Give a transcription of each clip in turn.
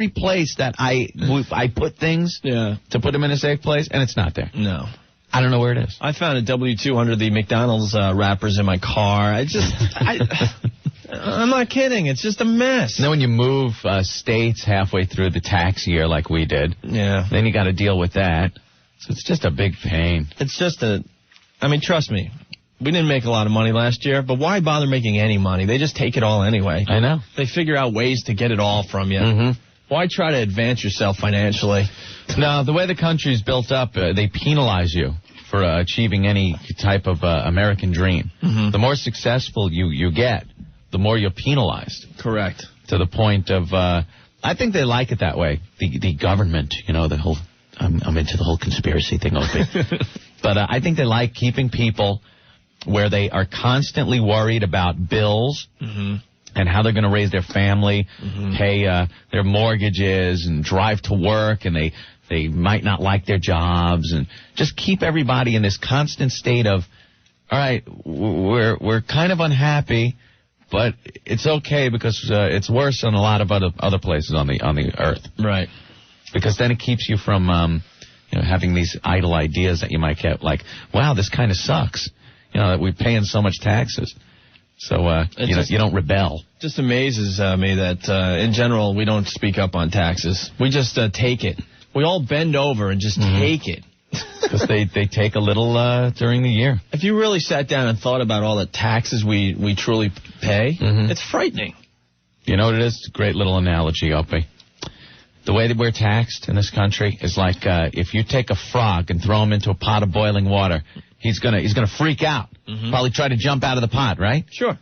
every place that I put things to put them in a safe place, and it's not there. No. I don't know where it is. I found a W2 under the McDonald's wrappers in my car. I'm not kidding. It's just a mess. And then when you move states halfway through the tax year like we did, then you got to deal with that. So it's just a big pain. It's just trust me. We didn't make a lot of money last year, but why bother making any money? They just take it all anyway. I know. They figure out ways to get it all from you. Mm-hmm. Why try to advance yourself financially? No, the way the country's built up, they penalize you for achieving any type of American dream. Mm-hmm. The more successful you get, the more you're penalized. Correct. To the point of, I think they like it that way. The government, the whole, I'm into the whole conspiracy thing, Opie. But I think they like keeping people where they are constantly worried about bills and how they're going to raise their family, pay their mortgages, and drive to work, and they might not like their jobs, and just keep everybody in this constant state of, all right, we're kind of unhappy, but it's okay because it's worse in a lot of other places on the earth. Right. Because then it keeps you from having these idle ideas that you might get, like, wow, this kind of sucks. That we're paying so much taxes. So, you don't rebel. Just amazes me that, in general, we don't speak up on taxes. We just take it. We all bend over and just take it. Because they take a little during the year. If you really sat down and thought about all the taxes we truly pay, it's frightening. You know what it is? It's a great little analogy, Opie. The way that we're taxed in this country is like if you take a frog and throw him into a pot of boiling water, he's gonna freak out. Probably try to jump out of the pot, right? Sure.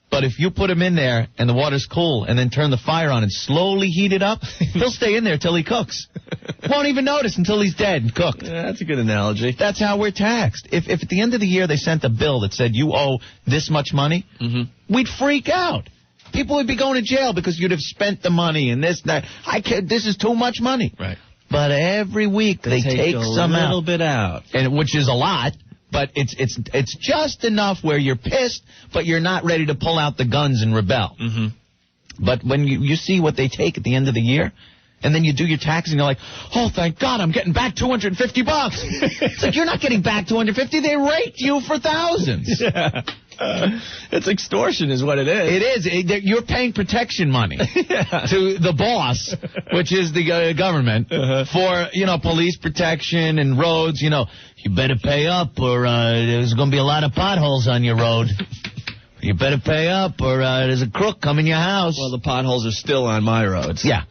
But if you put him in there and the water's cool and then turn the fire on and slowly heat it up, he'll stay in there till he cooks. Won't even notice until he's dead and cooked. Yeah, that's a good analogy. That's how we're taxed. If at the end of the year they sent a bill that said you owe this much money, we'd freak out. People would be going to jail because you'd have spent the money and this, that. This is too much money. Right. But every week they take some out. A little bit out. And which is a lot. But it's just enough where you're pissed, but you're not ready to pull out the guns and rebel. But when you see what they take at the end of the year, and then you do your taxes, and you're like, oh, thank God, I'm getting back $250. It's like, you're not getting back $250. They raked you for thousands. Yeah. It's extortion is what it is. It is. You're paying protection money to the boss, which is the government, for, police protection and roads. You better pay up or there's going to be a lot of potholes on your road. You better pay up or there's a crook coming your house. Well, the potholes are still on my roads. Yeah.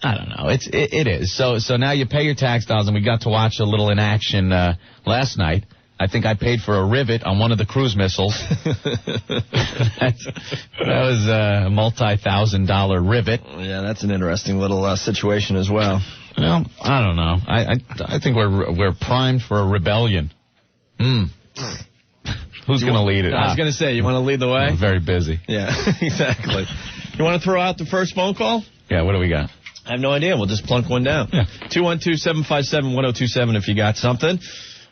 I don't know. It is. So now you pay your tax dollars, and we got to watch a little in action last night. I think I paid for a rivet on one of the cruise missiles. that was a multi-$1,000 rivet. Yeah, that's an interesting little situation as well. Well, I don't know. I think we're primed for a rebellion. Who's going to lead it? I was going to say, you want to lead the way? I'm very busy. Yeah, exactly. You want to throw out the first phone call? Yeah, what do we got? I have no idea. We'll just plunk one down. Yeah. 212-757-1027 if you got something.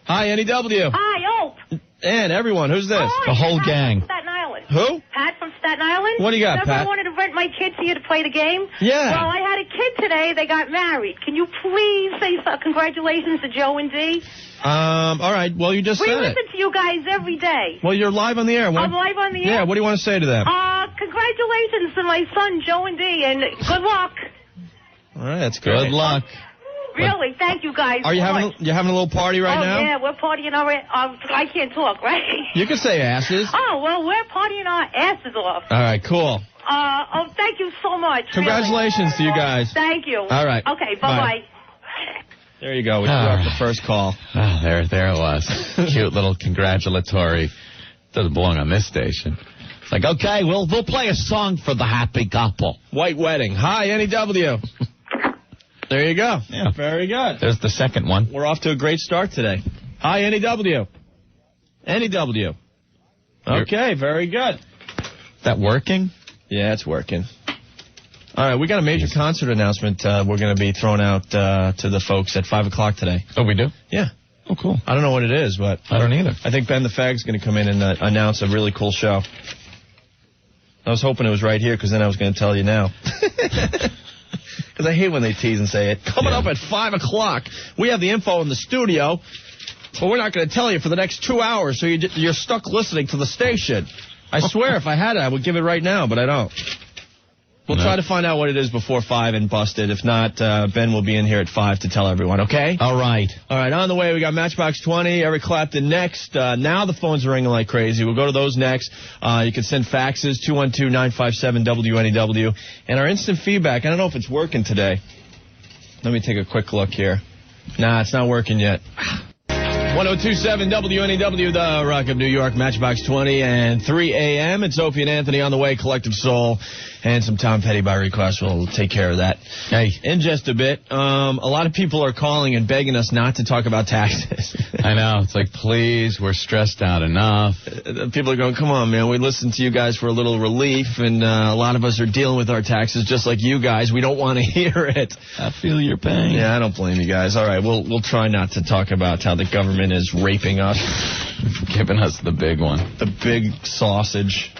Hi, NEW. Hi, Ope. And everyone, who's this? Hi, the whole Pat gang. From Staten Island. Who? Pat from Staten Island. What do you got, Remember Pat? I wanted to rent my kids here to play the game? Yeah. Well, I had a kid today. They got married. Can you please say congratulations to Joe and Dee? All right. Well, you just We said listen it. to you guys every day. Well, you're live on the air. I'm live on the air? Yeah, what do you want to say to them? Congratulations to my son, Joe and Dee, and good luck. All right, that's great. Good luck. Really, thank you guys. Are you having a little party right now? Oh, yeah, we're partying our I can't talk, right? You can say asses. Oh, well, we're partying our asses off. All right, cool. Thank you so much. Congratulations to you guys. Thank you. All right. Okay, bye-bye. There you go. We threw out the first call. Oh, there it was. Cute little congratulatory. Doesn't belong on this station. It's like, okay, we'll play a song for the happy couple. White wedding. Hi, NEW. There you go. Yeah. Very good. There's the second one. We're off to a great start today. Hi, NEW. NEW. Okay, very good. Is that working? Yeah, it's working. All right, we got a major concert announcement we're going to be throwing out to the folks at 5 o'clock today. Oh, we do? Yeah. Oh, cool. I don't know what it is, but... I don't either. I think Ben the Fag's going to come in and announce a really cool show. I was hoping it was right here, because then I was going to tell you now. Because I hate when they tease and say it. Coming up at 5 o'clock, we have the info in the studio, but we're not going to tell you for the next 2 hours, so you're stuck listening to the station. I swear, if I had it, I would give it right now, but I don't. We'll try to find out what it is before 5 and bust it. If not, Ben will be in here at 5 to tell everyone, okay? All right. All right, on the way, we got Matchbox 20, Eric Clapton next. Now the phones are ringing like crazy. We'll go to those next. You can send faxes, 212-957-WNEW. And our instant feedback, I don't know if it's working today. Let me take a quick look here. Nah, it's not working yet. 1027 WNEW, the Rock of New York, Matchbox 20 and 3 a.m. It's Opie and Anthony on the way, Collective Soul, and some Tom Petty by request. We'll take care of that. Hey. In just a bit. A lot of people are calling and begging us not to talk about taxes. I know. It's like, please, we're stressed out enough. People are going, come on, man. We listen to you guys for a little relief, and a lot of us are dealing with our taxes just like you guys. We don't want to hear it. I feel your pain. Yeah, I don't blame you guys. All right, we'll try not to talk about how the government is raping us. Giving us the big one. The big sausage.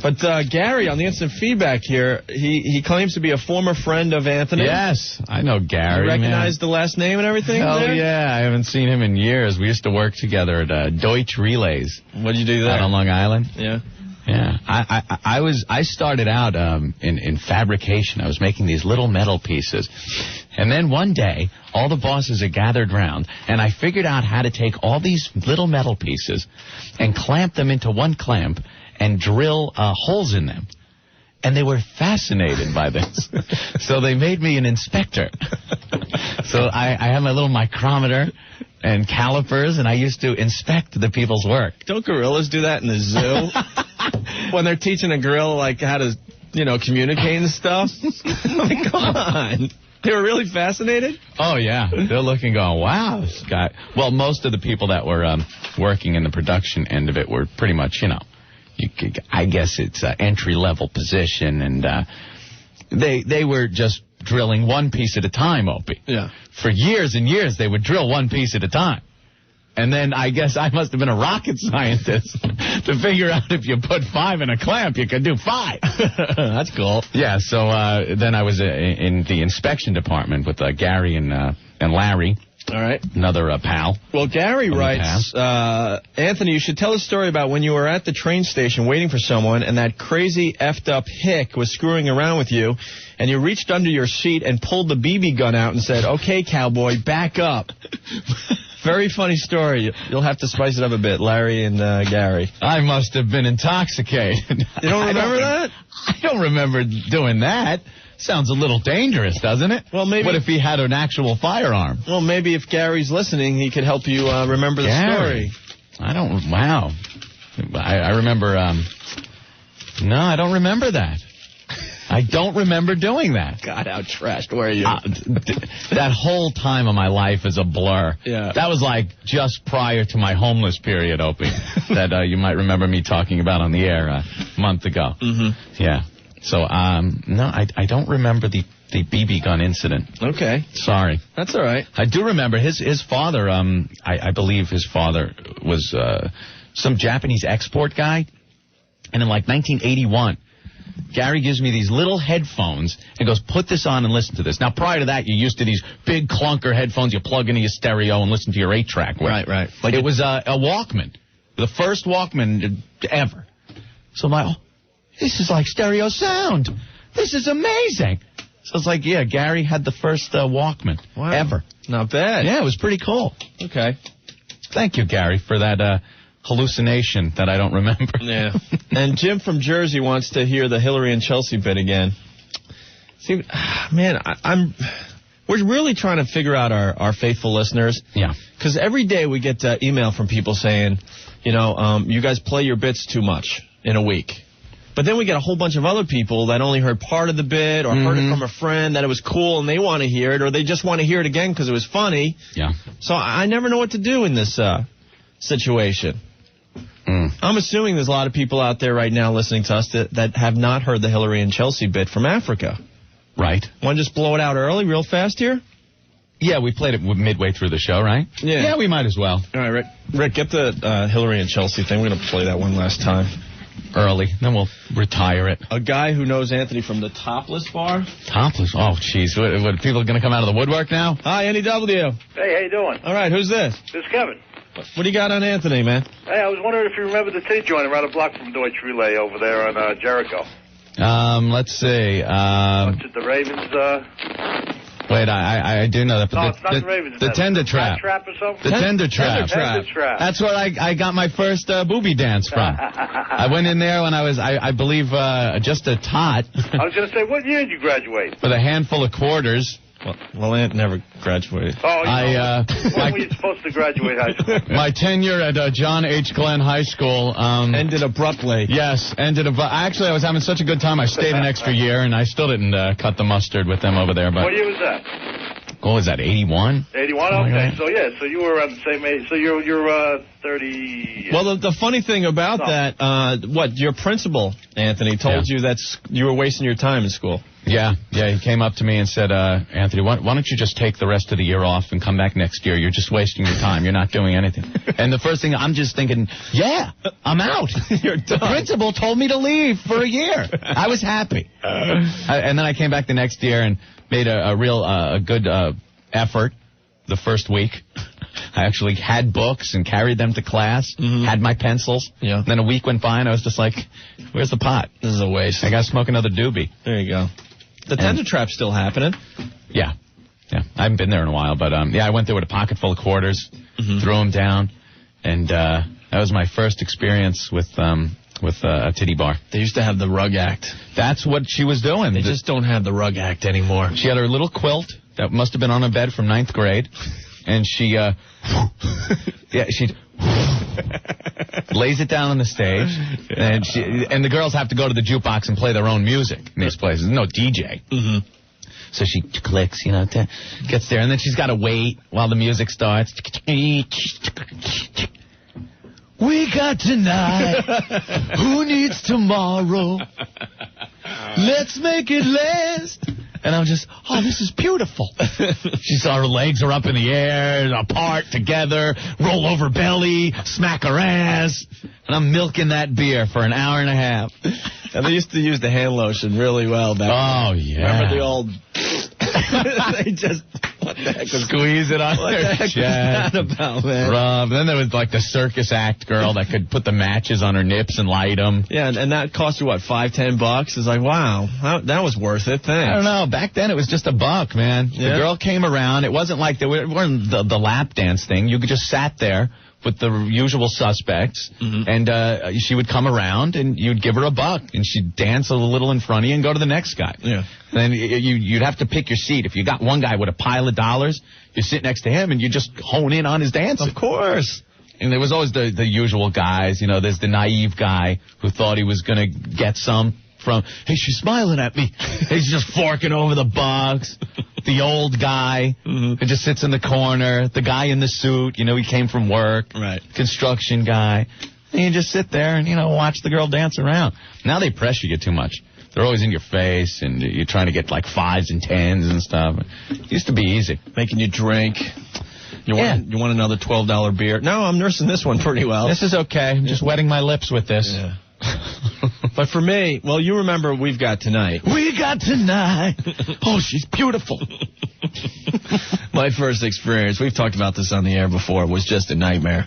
But Gary, on the instant feedback here, he claims to be a former friend of Anthony. Yes, I know Gary. You recognize the last name and everything? Hell there? yeah, I haven't seen him in years. We used to work together at Deutsche Relays. What did you do there? Out on Long Island. Yeah. Yeah, I started out in fabrication. I was making these little metal pieces. And then one day, all the bosses had gathered round, and I figured out how to take all these little metal pieces and clamp them into one clamp and drill holes in them. And they were fascinated by this. So they made me an inspector. So I had my little micrometer and calipers, and I used to inspect the people's work. Don't gorillas do that in the zoo? When they're teaching a gorilla, like, how to, communicate and stuff? I mean, come on. They were really fascinated? Oh, yeah. They're looking, going, wow, this guy. Well, most of the people that were working in the production end of it were pretty much, I guess it's an entry-level position, and they were just drilling one piece at a time, Opie. Yeah. For years and years, they would drill one piece at a time. And then I guess I must have been a rocket scientist to figure out if you put 5 in a clamp, you could do 5. That's cool. Yeah, so then I was in the inspection department with Gary and Larry. All right. Another pal. Well, Gary writes, Anthony, you should tell a story about when you were at the train station waiting for someone and that crazy effed up hick was screwing around with you, and you reached under your seat and pulled the BB gun out and said, okay, cowboy, back up. Very funny story. You'll have to spice it up a bit, Larry and Gary. I must have been intoxicated. You don't remember that? I don't remember doing that. Sounds a little dangerous, doesn't it? Well, maybe. What if he had an actual firearm? Well, maybe if Gary's listening, he could help you remember the story. I don't. Wow. I remember. No, I don't remember that. I don't remember doing that. God, how trashed were you? That whole time of my life is a blur. Yeah. That was like just prior to my homeless period, Opie, that you might remember me talking about on the air a month ago. Mm-hmm. Yeah. So, no, I don't remember the BB gun incident. Okay. Sorry. That's all right. I do remember his father, I believe his father was some Japanese export guy. And in like 1981, Gary gives me these little headphones and goes, put this on and listen to this. Now, prior to that, you're used to these big clunker headphones you plug into your stereo and listen to your 8-track with. Right. Like it was a Walkman, the first Walkman ever. So I'm like, oh, this is like stereo sound. This is amazing. So it's like, yeah, Gary had the first Walkman ever. Not bad. Yeah, it was pretty cool. Okay. Thank you, Gary, for that hallucination that I don't remember. Yeah. And Jim from Jersey wants to hear the Hillary and Chelsea bit again. See, man, we're really trying to figure out our faithful listeners. Yeah. Because every day we get email from people saying, you guys play your bits too much in a week. But then we get a whole bunch of other people that only heard part of the bit or heard it from a friend that it was cool and they want to hear it, or they just want to hear it again because it was funny. Yeah. So I never know what to do in this situation. I'm assuming there's a lot of people out there right now listening to us that have not heard the Hillary and Chelsea bit from Africa. Right. Want to just blow it out early, real fast here? Yeah, we played it midway through the show, right? Yeah, we might as well. All right, Rick, get the Hillary and Chelsea thing. We're going to play that one last time. early. Then we'll retire it. A guy who knows Anthony from the Topless Bar. Topless? Oh, jeez. What, people are going to come out of the woodwork now? Hi, NEW. Hey, how you doing? All right, who's this? This is Kevin. What do you got on Anthony, man? Hey, I was wondering if you remember the titty joint around a block from Deutsche Relay over there on Jericho. Let's see. The Ravens, Wait, I do know that. But no, it's not the Ravens. The Tender Trap. Trap or something? The Tender Trap. Tender Trap. That's where I got my first booby dance from. I went in there when I was, I believe, just a tot. I was going to say, what year did you graduate? With a handful of quarters. Well, Aunt never graduated. Oh, when were you supposed to graduate high school? My tenure at John H. Glenn High School ended abruptly. Yes, ended abruptly. Actually, I was having such a good time, I stayed an extra year, and I still didn't cut the mustard with them over there. But what year was that? What was that, 81? 81, okay. So, yeah, so you were around the same age. So you're 30... Well, the funny thing about that, your principal, Anthony, told you that you were wasting your time in school. Yeah, he came up to me and said, Anthony, why don't you just take the rest of the year off and come back next year? You're just wasting your time. You're not doing anything. And the first thing, I'm just thinking, I'm out. You're done. The principal told me to leave for a year. I was happy. And then I came back the next year and made a real good effort the first week. I actually had books and carried them to class, had my pencils. Yeah. Then a week went by and I was just like, where's the pot? This is a waste. I got to smoke another doobie. There you go. The Tender Trap's still happening. Yeah. I haven't been there in a while, but I went there with a pocket full of quarters, threw them down, and that was my first experience with a titty bar. They used to have the rug act. That's what she was doing. They just don't have the rug act anymore. She had her little quilt that must have been on her bed from 9th grade, and she lays it down on the stage, and the girls have to go to the jukebox and play their own music in these places. No DJ. So she clicks, gets there, and then she's got to wait while the music starts. We got tonight. Who needs tomorrow? Let's make it last. And I'm just, this is beautiful. She saw her legs are up in the air, apart, together, roll over belly, smack her ass. And I'm milking that beer for an hour and a half. And they used to use the hand lotion really well back then. Oh, yeah. Remember the old... they just... What the heck? Squeeze it on their chest. What the heck was that about, man? Rub. Then there was like the circus act girl that could put the matches on her nips and light them. Yeah, and that cost you, what, $5-10? It's like, wow, that was worth it. Thanks. I don't know. Back then it was just $1, man. Yeah. The girl came around. It wasn't like there weren't the lap dance thing. You just sat there with the usual suspects, and she would come around, and you'd give her $1, and she'd dance a little in front of you and go to the next guy. Yeah. And then you'd have to pick your seat. If you got one guy with a pile of dollars, you sit next to him, and you just hone in on his dancing. Of course. And there was always the usual guys. There's the naive guy who thought he was going to get some from, hey, she's smiling at me. He's just forking over the bucks. The old guy who just sits in the corner. The guy in the suit, he came from work. Right. Construction guy. And you just sit there and, watch the girl dance around. Now they pressure you too much. They're always in your face, and you're trying to get like 5s and 10s and stuff. It used to be easy. Making you drink. You want another $12 beer? No, I'm nursing this one pretty well. This is okay. I'm just wetting my lips with this. Yeah. But for me, well, you remember We've Got Tonight. We got tonight. Oh, she's beautiful. My first experience, we've talked about this on the air before, was just a nightmare.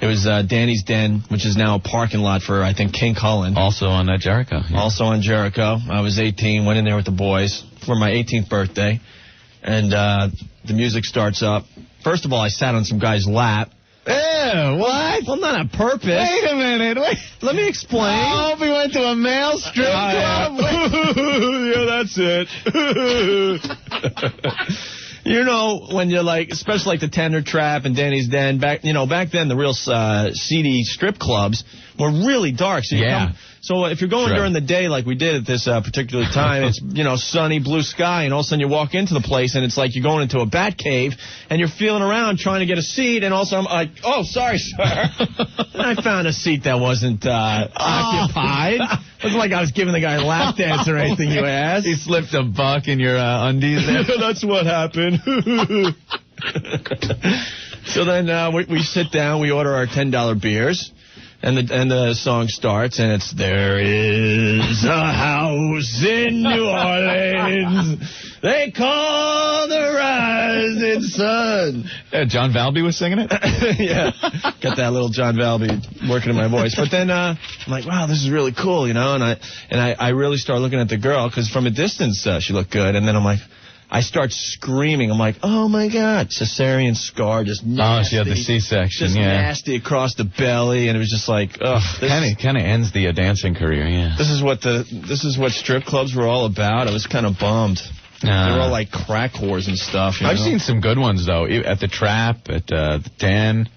It was Danny's Den, which is now a parking lot for, I think, King Cullen. Also on Jericho. Yeah. Also on Jericho. I was 18, went in there with the boys for my 18th birthday. And the music starts up. First of all, I sat on some guy's lap. Ew, what? Well, not on purpose. Wait a minute. Let me explain. I hope he went to a male strip club. Yeah, that's it. When you're like, especially like the Tender Trap and Danny's Den, back then the real seedy strip clubs were really dark. So So if you're going during the day like we did at this particular time, it's, sunny, blue sky, and all of a sudden you walk into the place and it's like you're going into a bat cave and you're feeling around trying to get a seat, and also I'm like, oh, sorry, sir. And I found a seat that wasn't occupied. It wasn't like I was giving the guy a lap dance or anything you asked. He slipped $1 in your undies there. Yeah, that's what happened. So then we sit down, we order our $10 beers. And the song starts, and it's, there is a house in New Orleans they call the rising sun. John Valby was singing it? Yeah. Got that little John Valby working in my voice. But then I'm like, wow, this is really cool, you know? And I really start looking at the girl, because from a distance she looked good. And then I'm like, I start screaming. I'm like, oh, my God. Cesarean scar, just nasty. Oh, she had the C-section, just nasty across the belly. And it was just like, ugh. Kind of ends the dancing career, yeah. This is what strip clubs were all about. I was kind of bummed. They were all like crack whores and stuff. I've seen some good ones, though. At the Trap, at the Den,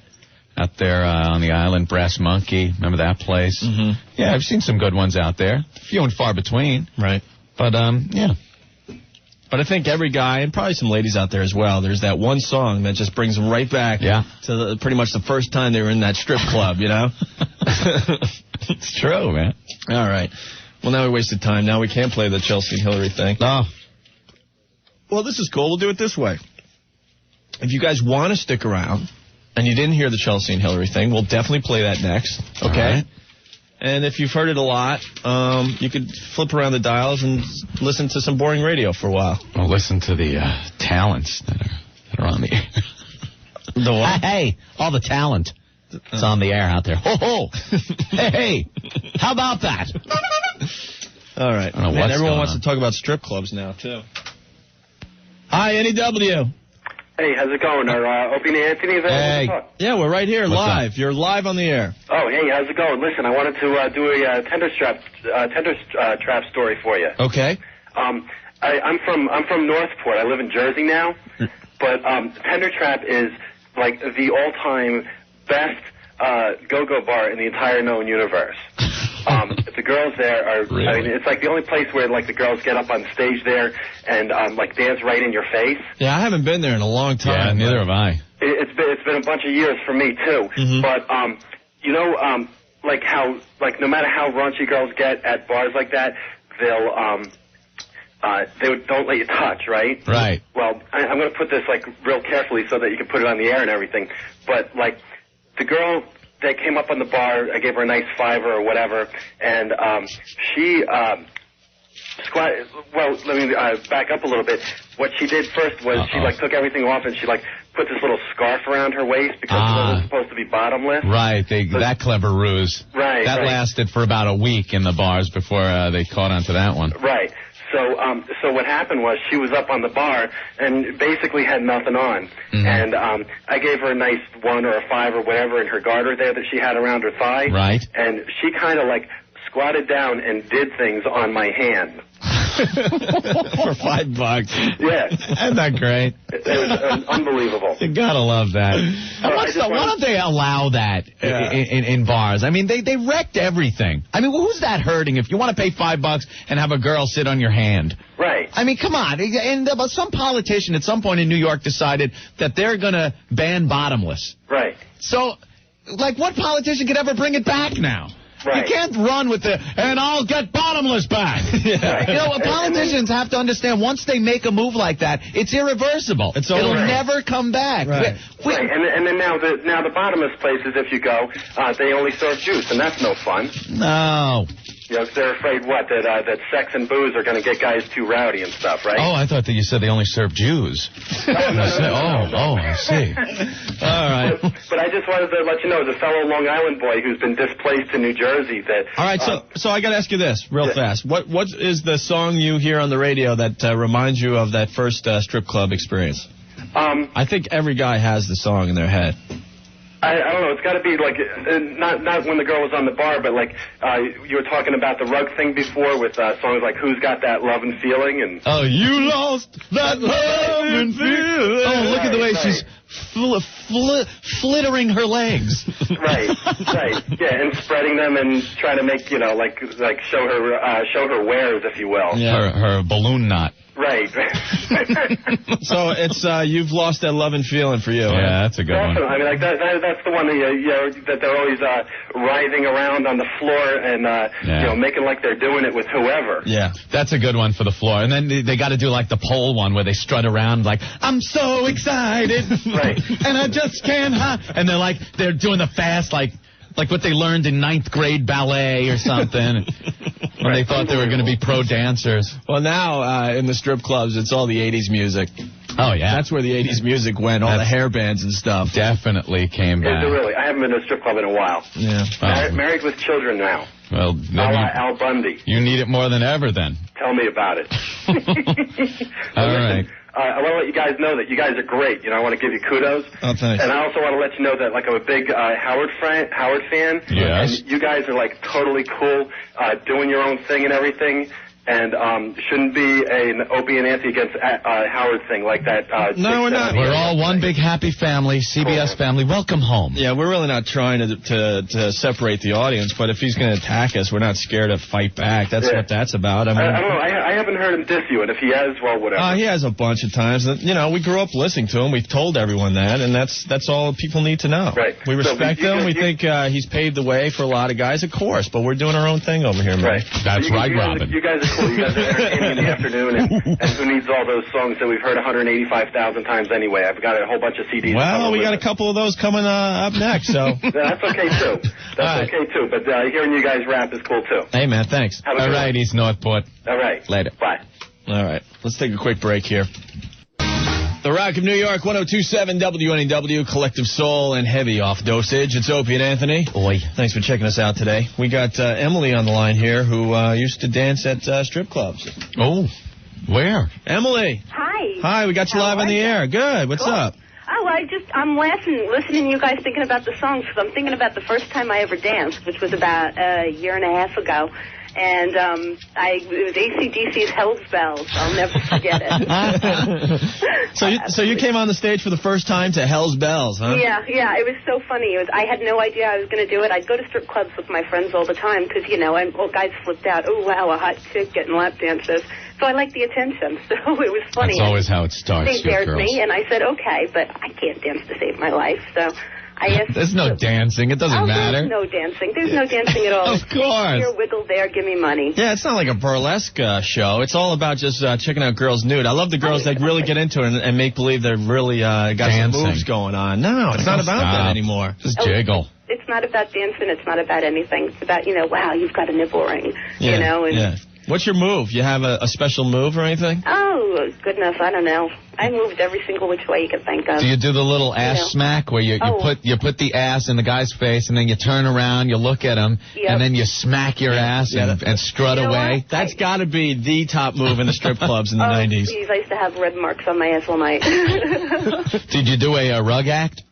out there on the island, Brass Monkey. Remember that place? Mm-hmm. Yeah, I've seen some good ones out there. Few and far between. Right. But, yeah. But I think every guy, and probably some ladies out there as well, there's that one song that just brings them right back to pretty much the first time they were in that strip club, you know? It's true, man. All right. Well, now we wasted time. Now we can't play the Chelsea and Hillary thing. Oh. Well, this is cool. We'll do it this way. If you guys want to stick around, and you didn't hear the Chelsea and Hillary thing, we'll definitely play that next. Okay? Right. And if you've heard it a lot, you could flip around the dials and listen to some boring radio for a while. Well, listen to the talents that are on the air. The what? Hey, all the talent that's on the air out there. Ho, ho. Hey, how about that? All right. I don't know Man, what's everyone going wants on. to talk about strip clubs now, too. Hi, NEW. Hey, how's it going? Are Opie and Anthony available Hey. to talk? Yeah, we're right here, What's live. You're live on the air. Oh, hey, how's it going? Listen, I wanted to do a tender trap story for you. Okay. I'm from Northport. I live in Jersey now, but Tender Trap is like the all-time best go-go bar in the entire known universe. The girls there are, Really? I mean, it's like the only place where like the girls get up on stage there and like dance right in your face. Yeah, I haven't been there in a long Yeah, time. neither have I. It's been a bunch of years for me too. Mhm. But you know, like how no matter how raunchy girls get at bars like that, don't let you touch, right? Right. Well, I'm going to put this like real carefully so that you can put it on the air and everything. But like the girl that came up on the bar, I gave her a nice $5 or whatever, and she well, let me back up a little bit. What she did first was she like took everything off and she like put this little scarf around her waist because it was supposed to be bottomless. Right, that clever ruse. Right. That lasted for about a week in the bars before they caught on to that one. Right. So what happened was she was up on the bar and basically had nothing on. Mm-hmm. And I gave her a nice $1 or a $5 or whatever in her garter there that she had around her thigh. Right. And she kind of like squatted down and did things on my hand. For $5. Yeah. Isn't that great? It was unbelievable. You gotta love that. Why don't they allow that in bars? I mean, they wrecked everything. I mean, who's that hurting if you want to pay $5 and have a girl sit on your hand? Right. I mean, come on. And some politician at some point in New York decided that they're going to ban bottomless. Right. So, like, what politician could ever bring it back now? Right. You can't run with and I'll get bottomless back. Right. You know, politicians have to understand once they make a move like that, it's irreversible. It'll never come back. Right. Right. And then now the bottomless places, if you go, they only serve juice, and that's no fun. No. You know, 'cause they're afraid that sex and booze are going to get guys too rowdy and stuff, right? Oh, I thought that you said they only serve Jews. I see. All right. But I just wanted to let you know, as a fellow Long Island boy who's been displaced to New Jersey, that... All right, so I got to ask you this real fast. What is the song you hear on the radio that reminds you of that first strip club experience? I think every guy has the song in their head. I don't know. It's got to be like not when the girl was on the bar, but like you were talking about the rug thing before with songs like "Who's Got That Love and Feeling" and oh, you lost that love and feeling. Oh, look at the way she's flittering her legs. Right. Yeah, and spreading them and trying to make like show her wares, if you will. Yeah. Her balloon knot. Right. So it's you've lost that love and feeling for you. Yeah, that's a good one. I mean, like that's the one that they're always writhing around on the floor and making like they're doing it with whoever. Yeah, that's a good one for the floor. And then they got to do like the pole one where they strut around like, I'm so excited. Right. And I just can't. And they're doing the fast Like what they learned in 9th grade ballet or something. When they thought they were going to be pro dancers. Well, now in the strip clubs, it's all the 80s music. Oh, yeah. That's where the 80s music went, all the hair bands and stuff. Definitely came back. Is it really? I haven't been to a strip club in a while. Yeah. Married with children now. Well, Al Bundy. You need it more than ever then. Tell me about it. All right. I want to let you guys know that you guys are great. You know, I want to give you kudos. Oh, thanks. And I also want to let you know that, like, I'm a big Howard fan. Yes. And you guys are, like, totally cool, doing your own thing and everything. And shouldn't be an Opie and Anthony against Howard thing like that. No, we're not. We're all one big happy family, CBS family. Welcome home. Yeah, we're really not trying to separate the audience, but if he's going to attack us, we're not scared to fight back. That's what that's about. I mean, I don't know. I haven't heard him diss you, and if he has, well, whatever. He has a bunch of times. You know, we grew up listening to him. We've told everyone that, and that's all people need to know. Right. We respect him. We think he's paved the way for a lot of guys, of course, but we're doing our own thing over here, man. Right. That's right, Robin. You guys are cool. You guys are entertaining in the afternoon, and who needs all those songs that we've heard 185,000 times anyway? I've got a whole bunch of CDs. Well, we got a couple of those coming up next, so. That's okay, too. That's okay, too. But hearing you guys rap is cool, too. Hey, man, thanks. All right, East Northport. All right. Later. Bye. All right, let's take a quick break here. The Rock of New York, 102.7 WNEW, Collective Soul and Heavy Off Dosage. It's Opie and Anthony. Boy. Thanks for checking us out today. We got Emily on the line here who used to dance at strip clubs. Oh, where? Emily. Hi. Hi, we got you live on the air. Good. What's up? Oh, I'm laughing, listening to you guys thinking about the songs, because I'm thinking about the first time I ever danced, which was about a year and a half ago. And it was AC/DC's Hell's Bells. I'll never forget it. So you came on the stage for the first time to Hell's Bells, huh? Yeah. It was so funny. I had no idea I was going to do it. I'd go to strip clubs with my friends all the time because, guys flipped out. Oh, wow, a hot chick getting lap dances. So I liked the attention. So it was funny. That's always how it starts. They dared me, and I said, okay, but I can't dance to save my life. So I asked. There's no dancing. It doesn't matter. There's no dancing. There's no dancing at all. Of course. Here, wiggle there, give me money. Yeah, it's not like a burlesque show. It's all about just checking out girls nude. I love the girls that really get into it and make believe they're really got dancing. some moves going on. No, it's not about that anymore. Just jiggle. It's not about dancing. It's not about anything. It's about, wow, you've got a nipple ring, Yeah. What's your move? You have a special move or anything? Oh, goodness, I don't know. I moved every single which way you could think of. Do you do the little ass smack where you put the ass in the guy's face and then you turn around, you look at him, and then you smack your ass and strut away? That's got to be the top move in the strip clubs in the 90s. Geez, I used to have red marks on my ass all night. Did you do a rug act?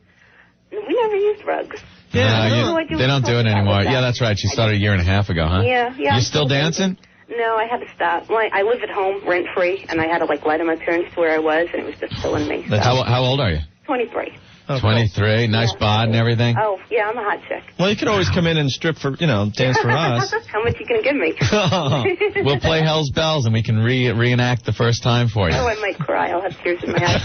We never used rugs. Yeah, they don't do it anymore. Yeah, that's right. She started a year and a half ago, huh? Yeah. You still dancing? No, I had to stop. Well, I live at home, rent-free, and I had to, lie to my parents to where I was, and it was just killing me. So. How old are you? 23. Oh, 23, nice bod and everything. Oh, yeah, I'm a hot chick. Well, you could always come in and strip for, dance for us. How much you going to give me? We'll play Hell's Bells, and we can reenact the first time for you. Oh, I might cry. I'll have tears in my eyes.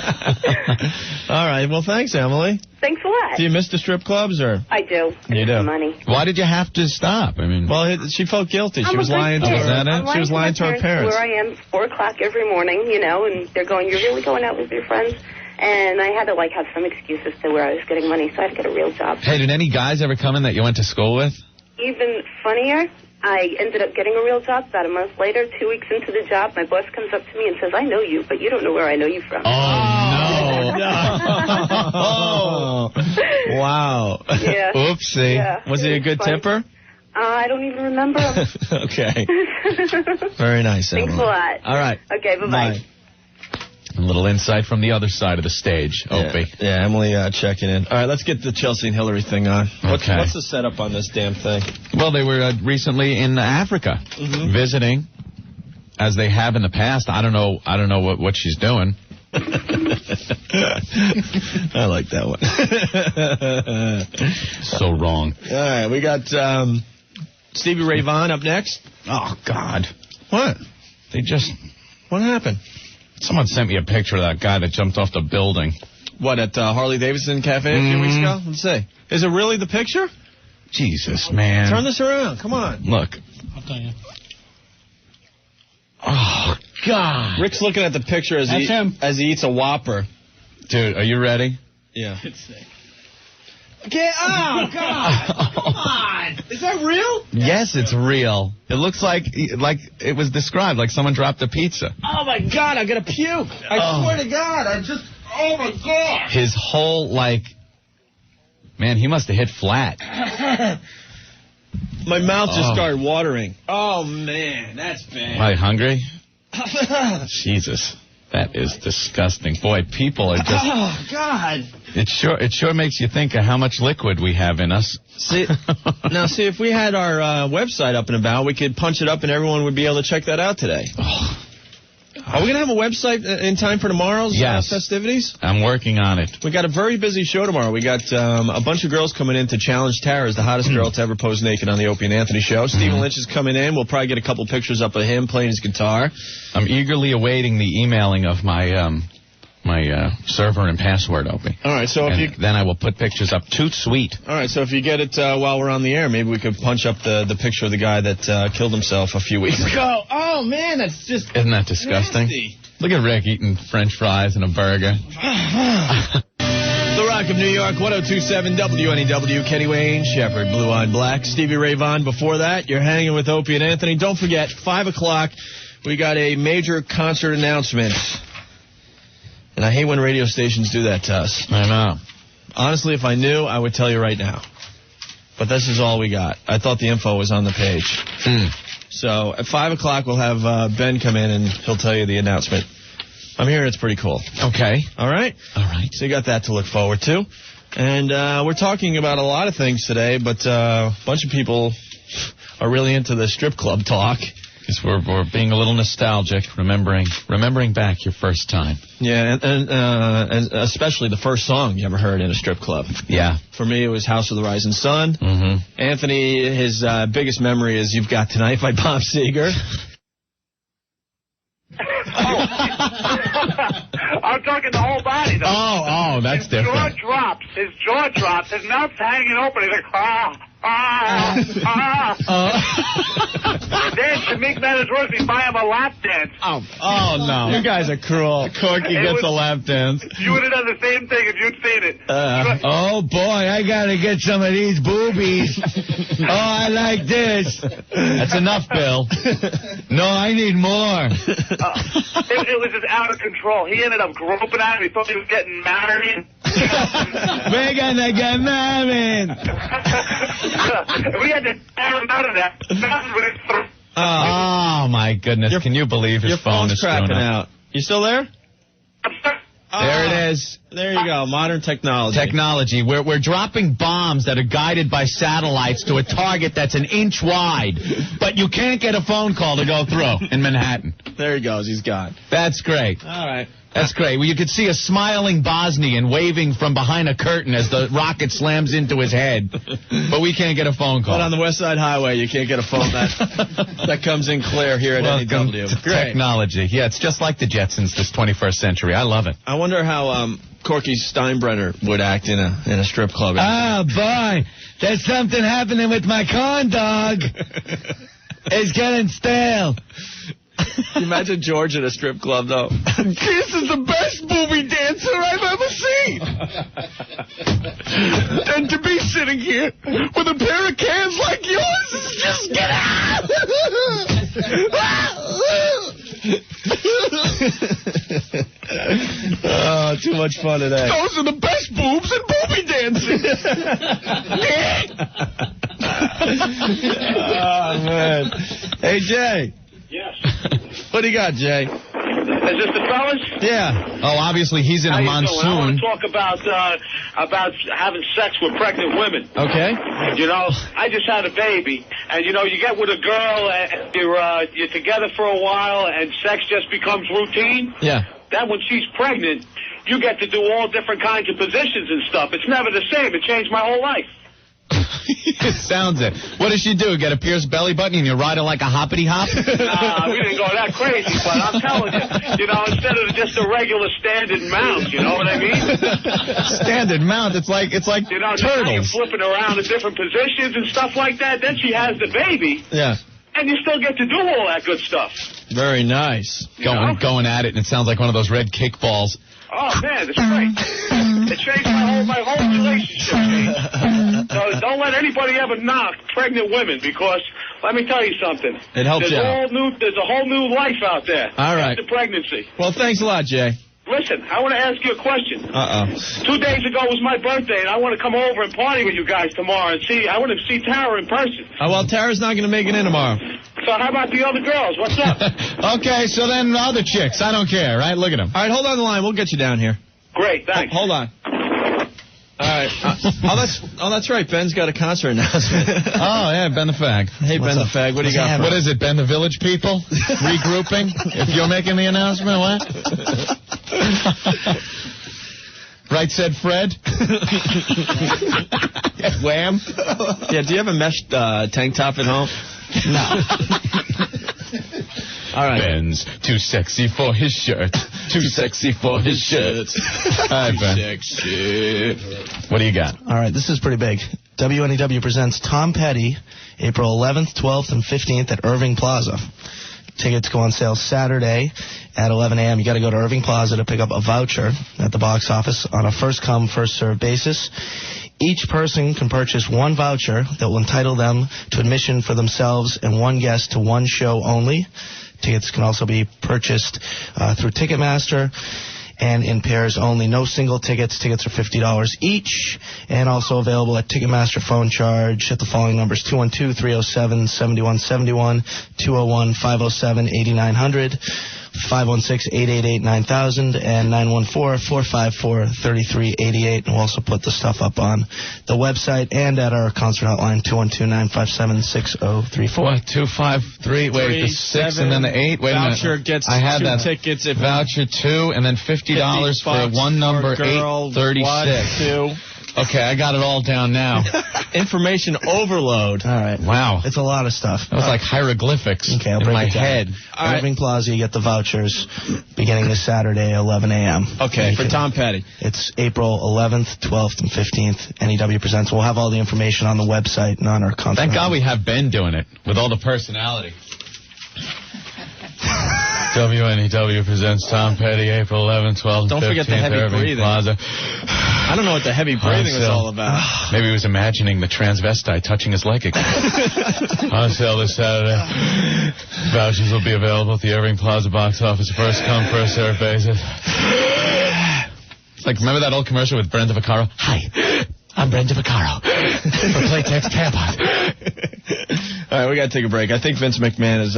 All right. Well, thanks, Emily. Thanks a lot. Do you miss the strip clubs, or? I do. You do. Money. Why did you have to stop? I mean, well, she felt guilty. She was lying to her. She was lying to her parents. Where I am, 4 o'clock every morning, and they're going, "You're really going out with your friends?" And I had to, have some excuses to where I was getting money, so I had to get a real job. Hey, did any guys ever come in that you went to school with? Even funnier, I ended up getting a real job about a month later. 2 weeks into the job, my boss comes up to me and says, "I know you, but you don't know where I know you from." Oh, no. Wow. Yeah. Oopsie. Yeah. Was he a good tipper? I don't even remember him. Okay. Very nice, Emily. Thanks a lot. All right. Okay, bye-bye. Bye. A little insight from the other side of the stage, Opie. Yeah, Emily checking in. All right, let's get the Chelsea and Hillary thing on. Okay. What's the setup on this damn thing? Well, they were recently in Africa visiting, as they have in the past. I don't know what she's doing. I like that one. So wrong. All right, we got Stevie Ray Vaughan up next. Oh, God. What? What happened? Someone sent me a picture of that guy that jumped off the building. What, at Harley Davidson Cafe a few weeks ago? Let's see. Is it really the picture? Jesus, man. Turn this around. Come on. Look. I'll tell you. Oh, God. Rick's looking at the picture as he eats a Whopper. Dude, are you ready? Yeah. It's sick. Oh, God. Come on. Is that real? Yes, it's real. It looks like it was described, like someone dropped a pizza. Oh, my God. I'm going to puke. I swear to God. Oh, my God. His whole, man, he must have hit flat. My mouth just started watering. Oh, man. That's bad. Are you hungry? Jesus. That is disgusting. Boy, people are just... Oh, God. It sure makes you think of how much liquid we have in us. See, if we had our website up and about, we could punch it up and everyone would be able to check that out today. Are we going to have a website in time for tomorrow's festivities? I'm working on it. We got a very busy show tomorrow. We got a bunch of girls coming in to challenge Tara as the hottest girl to ever pose naked on the Opie and Anthony show. Stephen Lynch is coming in. We'll probably get a couple pictures up of him playing his guitar. I'm eagerly awaiting the emailing of my server and password, Opie. All right, so then I will put pictures up. Toot sweet. All right, so if you get it while we're on the air, maybe we could punch up the picture of the guy that killed himself a few weeks ago. Oh, man, that's just... Isn't that disgusting? Nasty. Look at Rick eating French fries and a burger. The Rock of New York, 102.7 WNEW, Kenny Wayne, Shepherd, Blue Eyed Black, Stevie Ray Vaughan. Before that, you're hanging with Opie and Anthony. Don't forget, 5 o'clock, we got a major concert announcement. And I hate when radio stations do that to us. I know. Honestly, if I knew, I would tell you right now. But this is all we got. I thought the info was on the page. So at 5 o'clock, we'll have Ben come in, and he'll tell you the announcement. I'm hearing it's pretty cool. Okay. All right? All right. So you got that to look forward to. And we're talking about a lot of things today, but a bunch of people are really into the strip club talk. Because we're being a little nostalgic, remembering back your first time. Yeah, and especially the first song you ever heard in a strip club. Yeah. For me, it was House of the Rising Sun. Mm-hmm. Anthony, his biggest memory is You've Got Tonight by Bob Seger. I'm talking the whole body, though. Oh, that's different. His jaw drops, his mouth's hanging open. He's like, Then, to make matters worse, we buy him a lap dance. Oh, no. You guys are cruel. Corky gets a lap dance. You would have done the same thing if you'd seen it. Oh, boy, I got to get some of these boobies. Oh, I like this. That's enough, Bill. No, I need more. It was just out of control. He ended up groping at him. He thought he was getting married. We're going to get married. We had to tear him out of that. Oh, my goodness. Can you believe his phone is cracking out? You still there? There it is. There you go. Modern technology. Technology. We're dropping bombs that are guided by satellites to a target that's an inch wide, but you can't get a phone call to go through in Manhattan. There he goes. He's gone. That's great. All right. That's great. Well, you could see a smiling Bosnian waving from behind a curtain as the rocket slams into his head, but we can't get a phone call. But on the West Side Highway, you can't get a phone that comes in clear here at NEW. Great. Technology. Yeah, it's just like the Jetsons this 21st century. I love it. I wonder how Corky Steinbrenner would act in a strip club. Oh, boy. There's something happening with my corn dog. It's getting stale. Can you imagine George at a strip club, though? This is the best booby dancer I've ever seen. And to be sitting here with a pair of cans like yours is just get out. Oh, too much fun today. Those are the best boobs in booby dancing. Oh, man. Hey, Jay. Yes. What do you got, Jay? Is this the fellas? Yeah. Oh, obviously he's in a monsoon. I want to talk about having sex with pregnant women. Okay. You know, I just had a baby, and you know, you get with a girl, and you're together for a while, and sex just becomes routine. Yeah. Then when she's pregnant, you get to do all different kinds of positions and stuff. It's never the same. It changed my whole life. It sounds it. What does she do? Get a pierced belly button and you ride her like a hoppity hop? We didn't go that crazy, but I'm telling you, instead of just a regular standard mount, you know what I mean? Standard mount. It's like turtles. You're flipping around in different positions and stuff like that. Then she has the baby. Yeah. And you still get to do all that good stuff. Very nice. Going at it, and it sounds like one of those red kickballs. Oh, man, it's great. It changed my whole relationship. So don't let anybody ever knock pregnant women because let me tell you something. It helps you out. There's a whole new life out there. All right. After pregnancy. Well, thanks a lot, Jay. Listen, I want to ask you a question. 2 days ago was my birthday, and I want to come over and party with you guys tomorrow and see. I want to see Tara in person. Well, Tara's not going to make it in tomorrow. So how about the other girls? What's up? Okay, so then the other chicks. I don't care, right? Look at them. All right, hold on the line. We'll get you down here. Great, thanks. Hold on. All right. That's right. Ben's got a concert announcement. Oh, yeah, Ben the Fag. Hey, Ben the Fag, what do you got for us? What is it, Ben the Village People? Regrouping? If you're making the announcement, what? Right said Fred? Wham? Yeah, do you have a mesh tank top at home? No. All right. Ben's too sexy for his shirt. Too sexy for his shirt. All right, Ben. Sexy. What do you got? All right, this is pretty big. WNEW presents Tom Petty, April 11th, 12th, and 15th at Irving Plaza. Tickets go on sale Saturday at 11 a.m. You got to go to Irving Plaza to pick up a voucher at the box office on a first-come, first-served basis. Each person can purchase one voucher that will entitle them to admission for themselves and one guest to one show only. Tickets can also be purchased through Ticketmaster and in pairs only. No single tickets. Tickets are $50 each and also available at Ticketmaster phone charge at the following numbers: 212-307-7171, 201-507-8900, 516-888-9000, and 914-454-3388. And we'll also put the stuff up on the website and at our concert hotline, 212-957-6034. What, 253? Wait, the 6 and then the 8? Wait a minute. Voucher gets I had 2 that. tickets. If Voucher 2 and then $50 for one number, 836. Okay, I got it all down now. Information overload. All right. Wow. It's a lot of stuff. That was like hieroglyphics Okay, I'll in break my it down. head. Irving Plaza, you get the vouchers beginning this Saturday, 11 a.m. Okay, for Tom Petty. It's April 11th, 12th, and 15th. NEW presents. We'll have all the information on the website and on our concert. Thank God we have Ben doing it with all the personality. WNEW presents Tom Petty, April 11th, 12th, Don't 15th, forget the heavy Irving breathing. Plaza. I don't know what the heavy breathing was all about. Maybe he was imagining the transvestite touching his leg again. On sale this Saturday. Vouchers will be available at the Irving Plaza box office. First come, first served basis. It's like, remember that old commercial with Brenda Vaccaro? Hi, I'm Brenda Vaccaro. For Playtex tampons. All right, we got to take a break. I think Vince McMahon is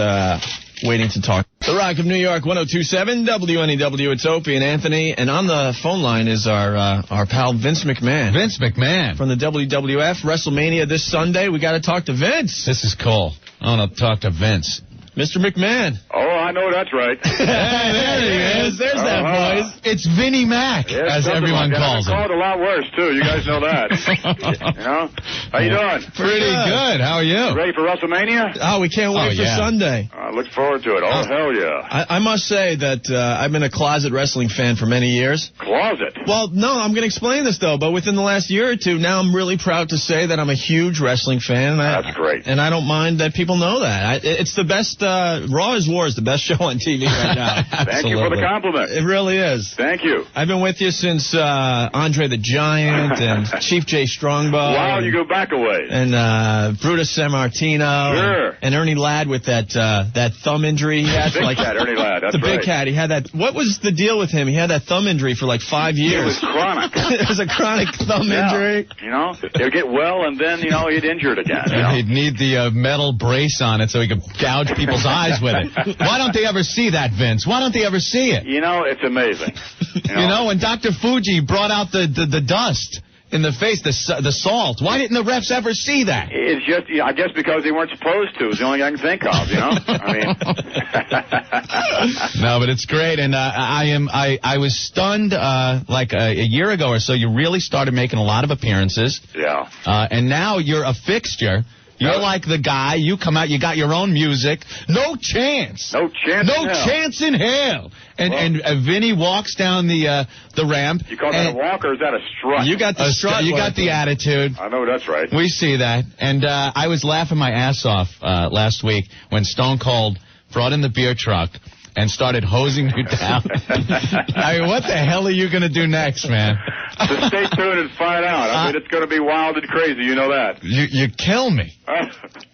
waiting to talk. The Rock of New York, 102.7 WNEW. It's Opie and Anthony, and on the phone line is our pal Vince McMahon. Vince McMahon. From the WWF, WrestleMania this Sunday. We got to talk to Vince. This is cool. I want to talk to Vince. Mr. McMahon. Oh, I know that's right. Hey, there he is. There's that voice. It's Vinnie Mac, as everyone calls him. I've been called a lot worse, too. You guys know that. You know? How you doing? Pretty good. How are you? Ready for WrestleMania? Oh, we can't wait for Sunday. I look forward to it. Oh, hell yeah. I must say that I've been a closet wrestling fan for many years. Closet? Well, no, I'm going to explain this, though. But within the last year or two, now I'm really proud to say that I'm a huge wrestling fan. That's great. And I don't mind that people know that. It's the best. Raw is War is the best show on TV right now. Thank you for the compliment. It really is. Thank you. I've been with you since Andre the Giant and Chief Jay Strongbow. Wow, you go back a ways. And Brutus Sammartino. Sure. And Ernie Ladd with that thumb injury he had. Big cat, Ernie Ladd. That's the right. big cat. He had that. What was the deal with him? He had that thumb injury for like 5 years. It was chronic. It was a chronic thumb injury. You know, he'd get well and then, he'd injure it again. You know? He'd need the metal brace on it so he could gouge people's eyes with it. Why don't they ever see that, Vince? Why don't they ever see it? It's amazing. When Dr. Fuji brought out the dust in the face, the salt, why didn't the refs ever see that? It's just, I guess because they weren't supposed to. It's the only thing I can think of, No, but it's great, and I was stunned like a year ago or so. You really started making a lot of appearances. Yeah. And now you're a fixture. You're like the guy. You come out. You got your own music. No chance. No chance. No chance in hell. And Vinny walks down the ramp. You call that a walk or is that a strut? You got the strut. You got the attitude. I know that's right. We see that. And I was laughing my ass off last week when Stone Cold brought in the beer truck and started hosing you down. I mean, what the hell are you going to do next, man? So stay tuned and find out. I mean, it's going to be wild and crazy. You know that. You kill me.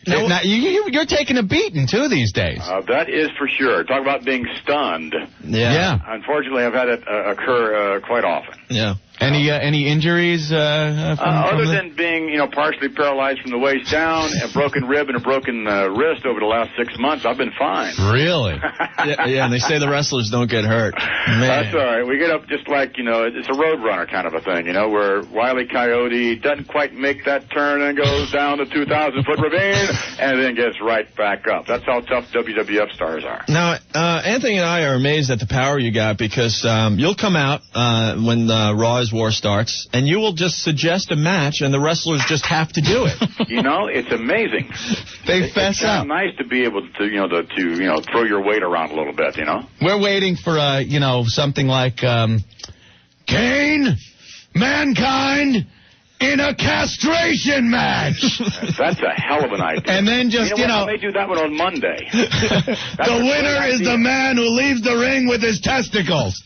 Now, you're taking a beating, too, these days. That is for sure. Talk about being stunned. Yeah. Unfortunately, I've had it occur quite often. Yeah. Any injuries? Other than being, partially paralyzed from the waist down, a broken rib and a broken wrist over the last 6 months, I've been fine. Really? Yeah, and they say the wrestlers don't get hurt. Man. That's all right. We get up just like, it's a road runner kind of a thing, where Wile E. Coyote doesn't quite make that turn and goes down the 2,000-foot ravine and then gets right back up. That's how tough WWF stars are. Now, Anthony and I are amazed at the power you got because you'll come out when Raw is War starts, and you will just suggest a match, and the wrestlers just have to do it. It's amazing. They fess up. It's nice to be able to throw your weight around a little bit. We're waiting for something like Kane, Mankind in a castration match. That's a hell of an idea. And then just I may do that one on Monday. The winner is the man who leaves the ring with his testicles.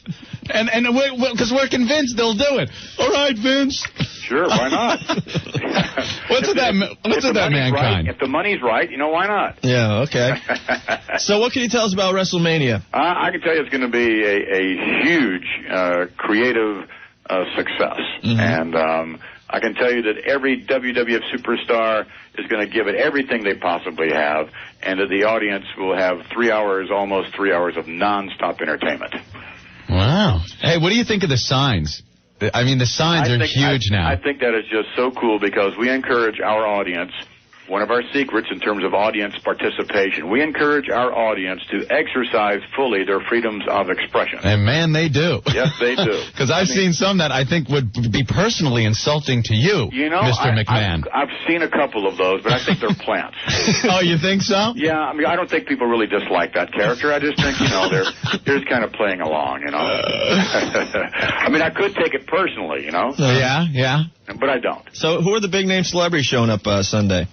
And because we're convinced they'll do it. All right, Vince. Sure, why not? What's with that Mankind? Right, if the money's right, why not? Yeah, okay. So what can you tell us about WrestleMania? I can tell you it's going to be a huge creative success. Mm-hmm. And I can tell you that every WWF superstar is going to give it everything they possibly have, and that the audience will have almost 3 hours of nonstop entertainment. Wow. Hey, what do you think of the signs? I mean, the signs are huge now. I think that is just so cool because we encourage our audience. One of our secrets in terms of audience participation, we encourage our audience to exercise fully their freedoms of expression. And, man, they do. Yes, they do. Because I've seen some that I think would be personally insulting to you, Mr. McMahon. I've seen a couple of those, but I think they're plants. Oh, you think so? Yeah, I don't think people really dislike that character. I just think, they're just kind of playing along, I could take it personally, Yeah. But I don't. So who are the big-name celebrities showing up Sunday?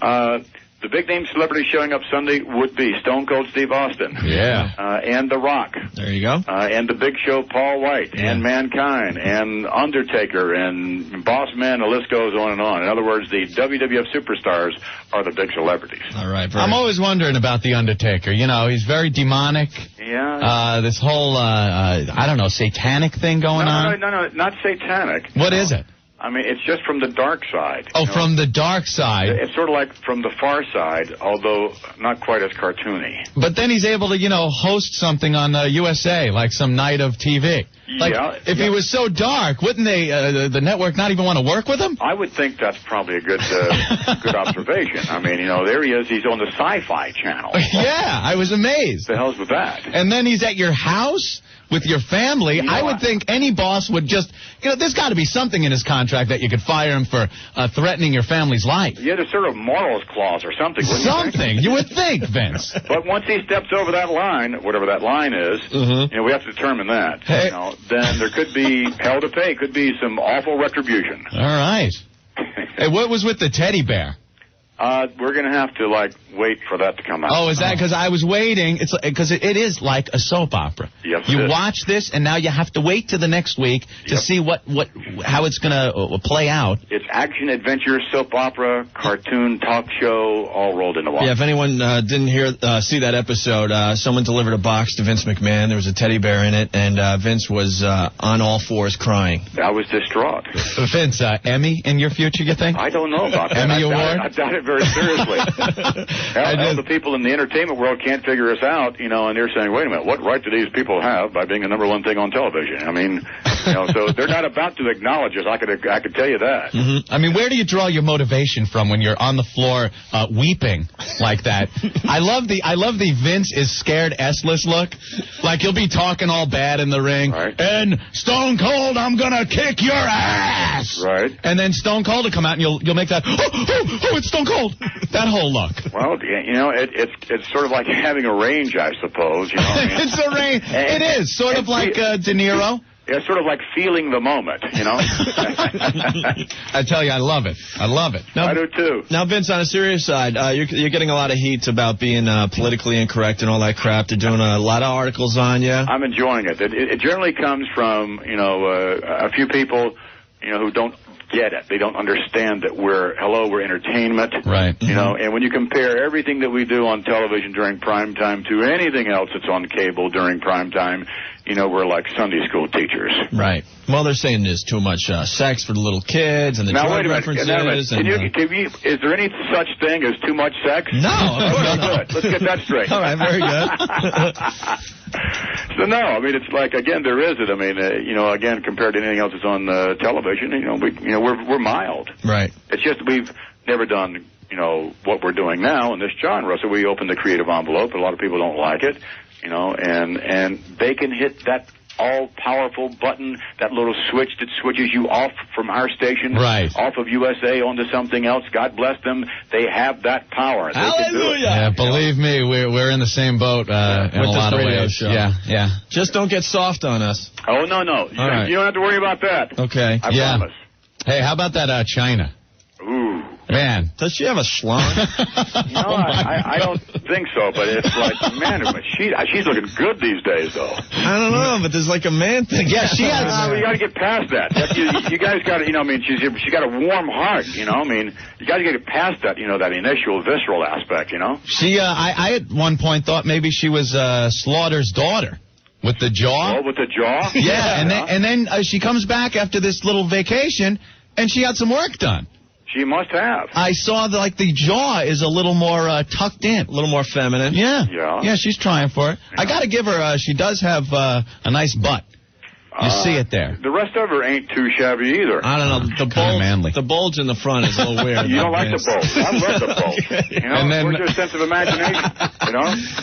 The big-name celebrity showing up Sunday would be Stone Cold Steve Austin. Yeah. And The Rock. There you go. And The Big Show, Paul White. Yeah. And Mankind. And Undertaker. And Boss Man. The list goes on and on. In other words, the WWF superstars are the big celebrities. All right. I'm always wondering about The Undertaker. He's very demonic. Yeah. This whole, satanic thing going on. No, not satanic. What is it? It's just from the dark side. Oh, from the dark side. It's sort of like from the far side, although not quite as cartoony. But then he's able to, host something on USA, like some night of TV. If he was so dark, wouldn't the network not even want to work with him? I would think that's probably a good good observation. There he is. He's on the Sci-Fi Channel. Yeah, I was amazed. What the hell's with that? And then he's at your house with your family. I would think any boss would just, there's got to be something in his contract that you could fire him for threatening your family's life. Yeah, there's sort of morals clause or something. Something. You would think, Vince. But once he steps over that line, whatever that line is, we have to determine that. Hey. Then there could be hell to pay. Could be some awful retribution. All right. Hey, what was with the teddy bear? We're going to have to, wait for that to come out. Oh, is that because I was waiting? It's because it is like a soap opera. Yes, you watch this, and now you have to wait to the next week to see how it's going to play out. It's action, adventure, soap opera, cartoon, talk show, all rolled into one. Yeah, if anyone didn't see that episode, someone delivered a box to Vince McMahon. There was a teddy bear in it, and Vince was on all fours crying. I was distraught. Vince, Emmy in your future, you think? I don't know about that. Emmy Award? I doubt it very seriously. The people in the entertainment world can't figure us out, and they're saying, wait a minute, what right do these people have by being the number one thing on television? So they're not about to acknowledge us. I could tell you that. Mm-hmm. Where do you draw your motivation from when you're on the floor weeping like that? I love the Vince is scared S-less look. Like he'll be talking all bad in the ring. Right. And Stone Cold, I'm gonna kick your ass. Right. And then Stone Cold will come out and you'll make that, oh, it's Stone Cold. That whole look. Well, it's sort of like having a range, I suppose. It's a range. It is sort of like De Niro. It's sort of like feeling the moment, I tell you, I love it. Now, I do too. Now, Vince, on a serious side, you're getting a lot of heat about being politically incorrect and all that crap. They're doing a lot of articles on you. I'm enjoying it. It generally comes from a few people who don't get it. They don't understand that we're entertainment. Right. You know, and when you compare everything that we do on television during prime time to anything else that's on cable during prime time, we're like Sunday school teachers. Right. Well, they're saying there's too much sex for the little kids and the drug references. Is there any such thing as too much sex? No. Good. Let's get that straight. All right, very good. So, no, I mean, it's like, again, there is it. I mean, again, compared to anything else that's on television, we're mild. Right. It's just we've never done, what we're doing now in this genre. So we open the creative envelope. A lot of people don't like it, and they can hit that all-powerful button, that little switch that switches you off from our station, right, off of USA onto something else. God bless them. They have that power. Hallelujah! Yeah, believe me, we're in the same boat in a lot of ways. Show. Yeah. Just don't get soft on us. Oh, no. You don't have to worry about that. Okay. I promise. Hey, how about that China? Ooh. Man. Does she have a schlong? I don't think so, but it's like, man, she's looking good these days, though. I don't know, but there's like a man thing. Yeah, she has. You got to get past that. You guys got to, she got a warm heart, you got to get past that, that initial visceral aspect, She, I at one point thought maybe she was Slaughter's daughter. With the jaw? Oh, with the jaw? Yeah, and then she comes back after this little vacation, and she had some work done. She must have. I saw the jaw is a little more tucked in. A little more feminine. Yeah, she's trying for it. I got to give her, she does have a nice butt. You see it there. The rest of her ain't too shabby either. I don't know. The bulge in the front is a little weird. You don't like the bulge. I love the bulge. And then, where's your sense of imagination?